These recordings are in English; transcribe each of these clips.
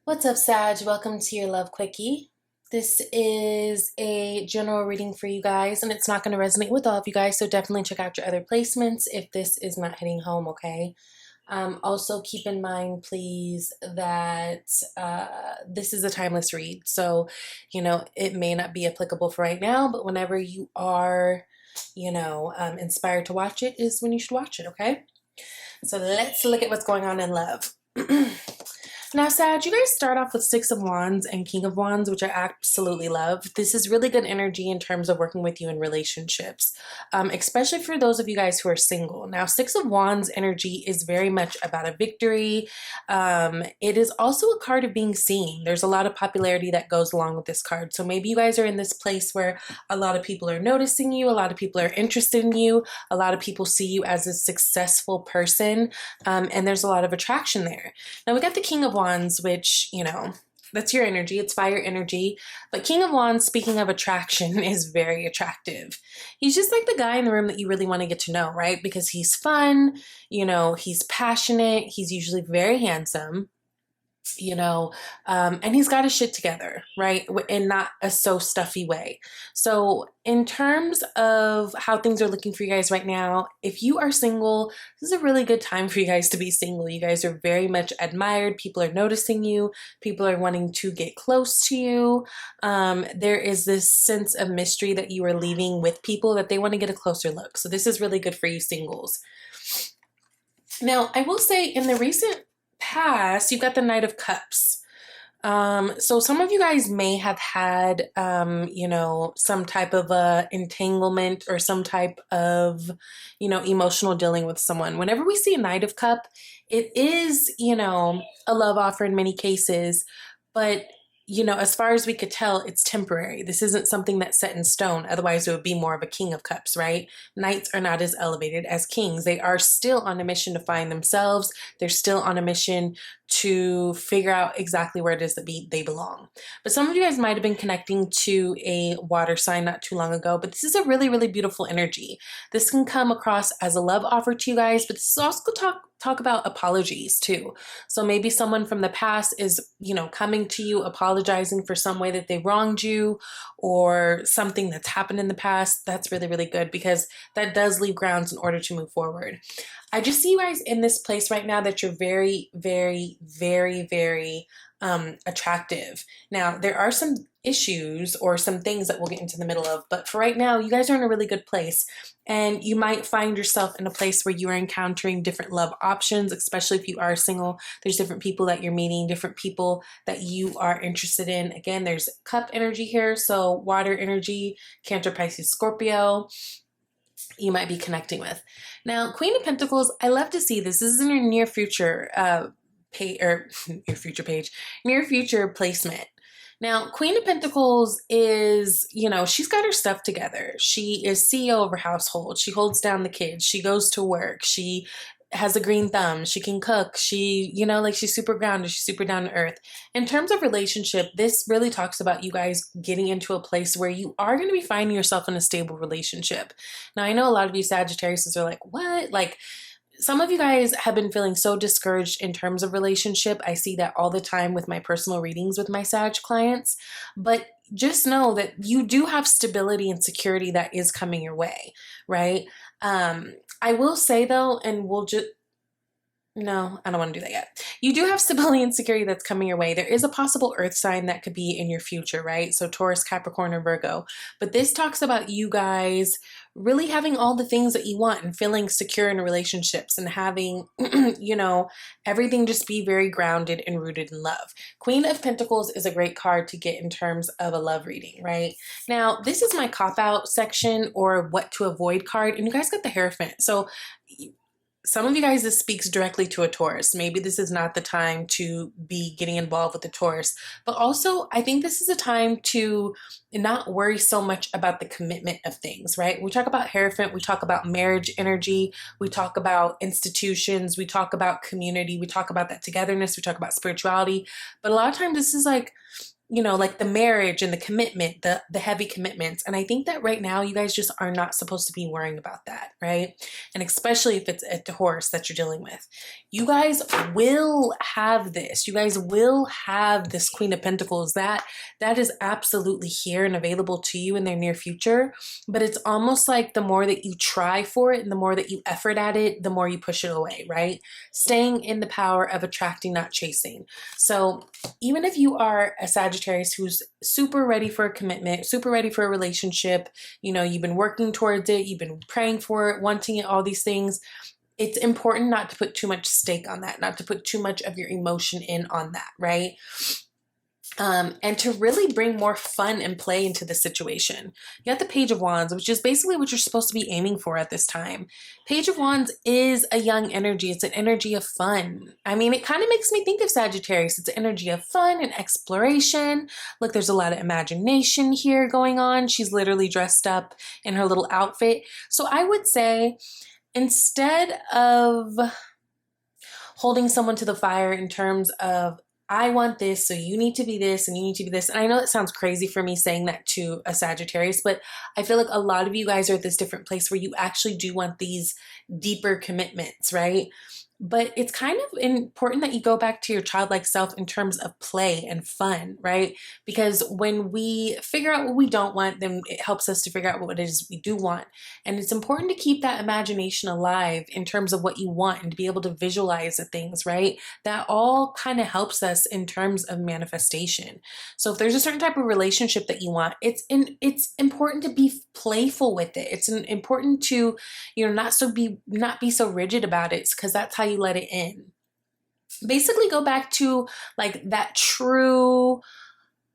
What's up, Sag? Welcome to your Love Quickie. This is a general reading for you guys, and it's not going to resonate with all of you guys, so definitely check out your other placements if this is not hitting home, okay? Also, keep in mind, please, that this is a timeless read, so, it may not be applicable for right now, but whenever you are, inspired to watch it is when you should watch it, okay? So let's look at what's going on in love. Now, Sag, you guys start off with Six of Wands and King of Wands, which I absolutely love. This is really good energy in terms of working with you in relationships, especially for those of you guys who are single. Now, Six of Wands energy is very much about a victory. It is also a card of being seen. There's a lot of popularity that goes along with this card. So maybe you guys are in this place where a lot of people are noticing you, a lot of people are interested in you, a lot of people see you as a successful person, and there's a lot of attraction there. Now, we got the King of Wands, which, that's your energy. It's fire energy. But King of Wands, speaking of attraction, is very attractive. He's just like the guy in the room that you really want to get to know, right? Because he's fun, he's passionate, he's usually very handsome. And he's got his shit together, right? In not a so stuffy way. So in terms of how things are looking for you guys right now, if you are single, this is a really good time for you guys to be single. You guys are very much admired. People are noticing you. People are wanting to get close to you. There is this sense of mystery that you are leaving with people that they want to get a closer look. So this is really good for you singles. Now, I will say in the recent past, you've got the Knight of Cups. So some of you guys may have had, some type of a entanglement or some type of, emotional dealing with someone. Whenever we see a Knight of Cup, it is, a love offer in many cases, but as far as we could tell, it's temporary. This isn't something that's set in stone. Otherwise, it would be more of a King of Cups, right? Knights are not as elevated as kings. They are still on a mission to find themselves. They're still on a mission to figure out exactly where it is that they belong. But some of you guys might have been connecting to a water sign not too long ago, but this is a really, really beautiful energy. This can come across as a love offer to you guys, but this is also talk about apologies too. So maybe someone from the past is, coming to you, apologizing for some way that they wronged you or something that's happened in the past. That's really, really good because that does leave grounds in order to move forward. I just see you guys in this place right now that you're very, very, very, very attractive. Now, there are some issues or some things that we'll get into the middle of, but for right now, you guys are in a really good place. And you might find yourself in a place where you are encountering different love options, especially if you are single. There's different people that you're meeting, different people that you are interested in. Again, there's cup energy here, so water energy, Cancer, Pisces, Scorpio, you might be connecting with. Now, Queen of Pentacles, I love to see this. This is in your near future near future placement. Now, Queen of Pentacles is, she's got her stuff together. She is CEO of her household. She holds down the kids. She goes to work. She has a green thumb. She can cook. She, she's super grounded. She's super down to earth. In terms of relationship, this really talks about you guys getting into a place where you are going to be finding yourself in a stable relationship. Now, I know a lot of you Sagittarius are like, what? Some of you guys have been feeling so discouraged in terms of relationship. I see that all the time with my personal readings with my Sag clients. But just know that you do have stability and security that is coming your way, right? I will say though, and no, I don't want to do that yet. You do have stability and security that's coming your way. There is a possible earth sign that could be in your future, right? So Taurus, Capricorn, or Virgo. But this talks about you guys really having all the things that you want and feeling secure in relationships and having, everything just be very grounded and rooted in love. Queen of Pentacles is a great card to get in terms of a love reading, right? Now, this is my cop-out section or what to avoid card, and you guys got the Hierophant. So some of you guys, this speaks directly to a Taurus. Maybe this is not the time to be getting involved with a Taurus, but also I think this is a time to not worry so much about the commitment of things, right? We talk about Hierophant, we talk about marriage energy, we talk about institutions, we talk about community, we talk about that togetherness, we talk about spirituality, but a lot of times this is like, you know, like the marriage and the commitment, the heavy commitments. And I think that right now you guys just are not supposed to be worrying about that, right? And especially if it's a Taurus that you're dealing with. You guys will have this. You guys will have this Queen of Pentacles. That is absolutely here and available to you in the near future. But it's almost like the more that you try for it and the more that you effort at it, the more you push it away, right? Staying in the power of attracting, not chasing. So even if you are a Sagittarius who's super ready for a commitment, super ready for a relationship, you know, you've been working towards it, you've been praying for it, wanting it, all these things, it's important not to put too much stake on that, not to put too much of your emotion in on that, right? And to really bring more fun and play into the situation. You got the Page of Wands, which is basically what you're supposed to be aiming for at this time. Page of Wands is a young energy. It's an energy of fun. I mean, it kind of makes me think of Sagittarius. It's an energy of fun and exploration. Look, there's a lot of imagination here going on. She's literally dressed up in her little outfit. So I would say instead of holding someone to the fire in terms of, I want this, so you need to be this, and you need to be this. And I know it sounds crazy for me saying that to a Sagittarius, but I feel like a lot of you guys are at this different place where you actually do want these deeper commitments, right? But it's kind of important that you go back to your childlike self in terms of play and fun, right? Because when we figure out what we don't want, then it helps us to figure out what it is we do want. And it's important to keep that imagination alive in terms of what you want and to be able to visualize the things, right? That all kind of helps us in terms of manifestation. So if there's a certain type of relationship that you want, it's important to be playful with it. It's important to, you know, not be so rigid about it, because that's how you let it in. Basically go back to like that true,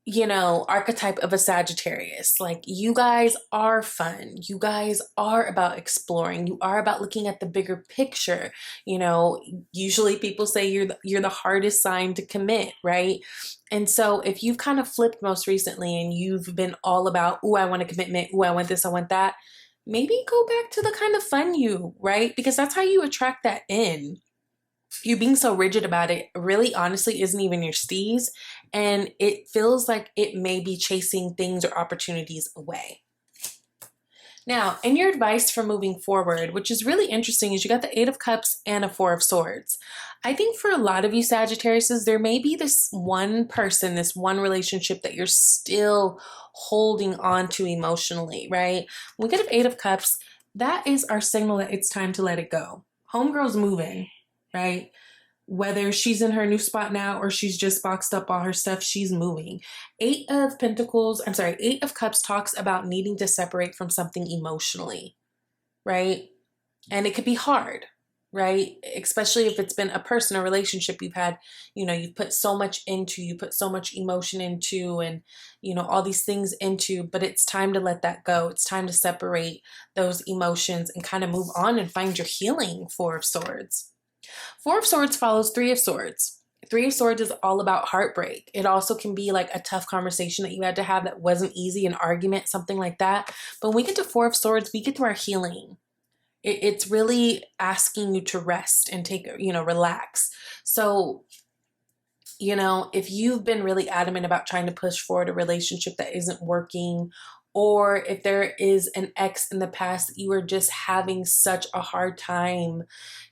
you know, archetype of a Sagittarius. Like, you guys are fun. You guys are about exploring. You are about looking at the bigger picture. You know, usually people say you're the hardest sign to commit, right? And so if you've kind of flipped most recently and you've been all about, oh, I want a commitment, oh, I want this, I want that, maybe go back to the kind of fun you, right? Because that's how you attract that in. You being so rigid about it really honestly isn't even your steez, and it feels like it may be chasing things or opportunities away. Now, in your advice for moving forward, which is really interesting, is you got the Eight of Cups and a Four of Swords. I think for a lot of you Sagittariuses, there may be this one person, this one relationship that you're still holding on to emotionally, right? When we get an Eight of Cups, that is our signal that it's time to let it go. Homegirl's moving, right? Whether she's in her new spot now or she's just boxed up all her stuff, she's moving. Eight of Cups talks about needing to separate from something emotionally, right? And it could be hard, right? Especially if it's been a person, a relationship you've had, you know, you've put so much into, you put so much emotion into, and, you know, all these things into, but it's time to let that go. It's time to separate those emotions and kind of move on and find your healing. Four of Swords. Four of Swords follows Three of Swords. Three of Swords is all about heartbreak. It also can be like a tough conversation that you had to have that wasn't easy, an argument, something like that. But when we get to Four of Swords, we get to our healing. It's really asking you to rest and take, you know, relax. So, you know, if you've been really adamant about trying to push forward a relationship that isn't working, or if there is an ex in the past that you are just having such a hard time,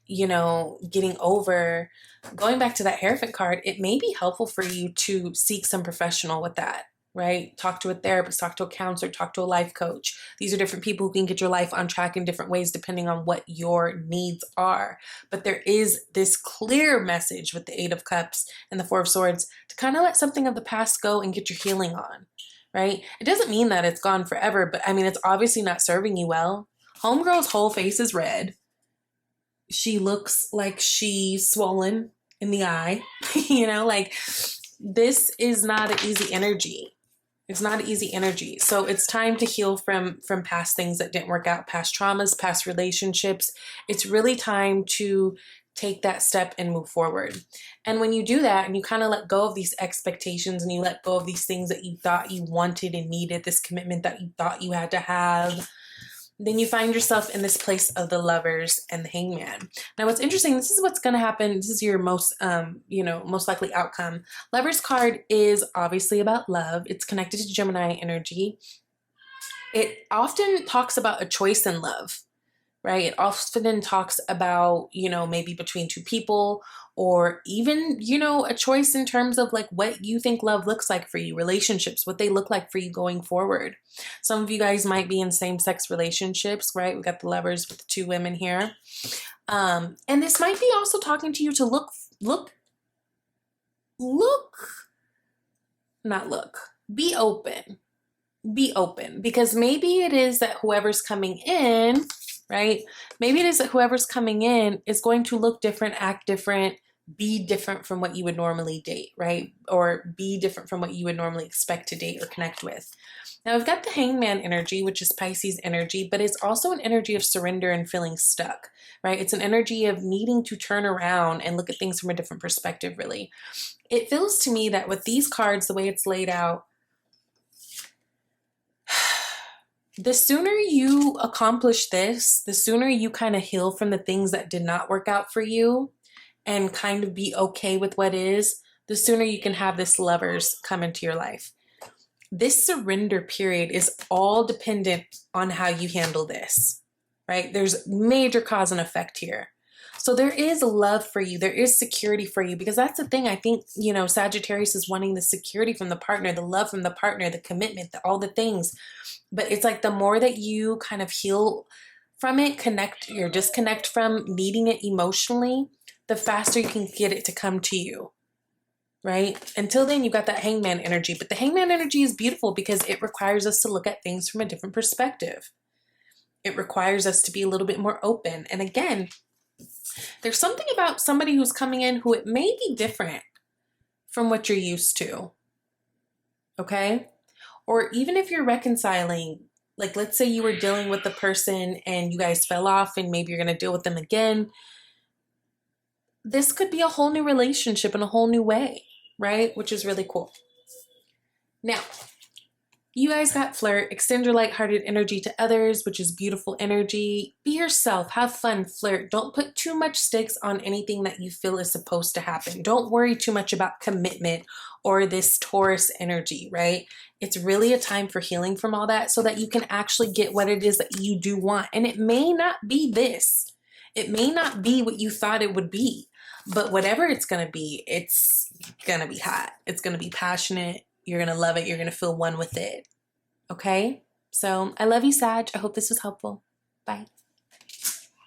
you know, getting over, going back to that Hierophant card, it may be helpful for you to seek some professional with that, right? Talk to a therapist, talk to a counselor, talk to a life coach. These are different people who can get your life on track in different ways depending on what your needs are. But there is this clear message with the Eight of Cups and the Four of Swords to kind of let something of the past go and get your healing on, right? It doesn't mean that it's gone forever, but I mean, it's obviously not serving you well. Homegirl's whole face is red. She looks like she's swollen in the eye. You know, like, this is not an easy energy. It's not an easy energy. So it's time to heal from past things that didn't work out, past traumas, past relationships. It's really time to take that step and move forward. And when you do that and you kind of let go of these expectations and you let go of these things that you thought you wanted and needed, this commitment that you thought you had to have, then you find yourself in this place of the Lovers and the Hangman. Now, what's interesting, this is what's going to happen. This is your most, most likely outcome. Lovers card is obviously about love. It's connected to Gemini energy. It often talks about a choice in love, right? It often talks about, maybe between two people, or even, a choice in terms of like what you think love looks like for you, relationships, what they look like for you going forward. Some of you guys might be in same-sex relationships, right? We be Lovers with the two women here. And this might be also talking to you to be open. Be open, because maybe it is that whoever's coming in, right? Maybe it is that whoever's coming in is going to look different, act different, be different from what you would normally date, right? Or be different from what you would normally expect to date or connect with. Now, we've got the Hangman energy, which is Pisces energy, but it's also an energy of surrender and feeling stuck, right? It's an energy of needing to turn around and look at things from a different perspective, really. It feels to me that with these cards, the way it's laid out, the sooner you accomplish this, the sooner you kind of heal from the things that did not work out for you and kind of be okay with what is, the sooner you can have this Lovers come into your life. This surrender period is all dependent on how you handle this, right? There's major cause and effect here. So there is love for you. There is security for you, because that's the thing. I think, Sagittarius is wanting the security from the partner, the love from the partner, the commitment, all the things. But it's like the more that you kind of heal from it, disconnect from needing it emotionally, the faster you can get it to come to you, right? Until then, you've got that Hangman energy. But the Hangman energy is beautiful because it requires us to look at things from a different perspective. It requires us to be a little bit more open. And again, there's something about somebody who's coming in who it may be different from what you're used to, okay? Or even if you're reconciling, like let's say you were dealing with the person and you guys fell off and maybe you're going to deal with them again. This could be a whole new relationship in a whole new way, right? Which is really cool. Now, you guys got flirt, extend your lighthearted energy to others, which is beautiful energy. Be yourself, have fun, flirt. Don't put too much stakes on anything that you feel is supposed to happen. Don't worry too much about commitment or this Taurus energy, right? It's really a time for healing from all that so that you can actually get what it is that you do want. And it may not be this. It may not be what you thought it would be, but whatever it's going to be, it's going to be hot. It's going to be passionate. You're going to love it. You're going to feel one with it. Okay? So I love you, Sag. I hope this was helpful. Bye.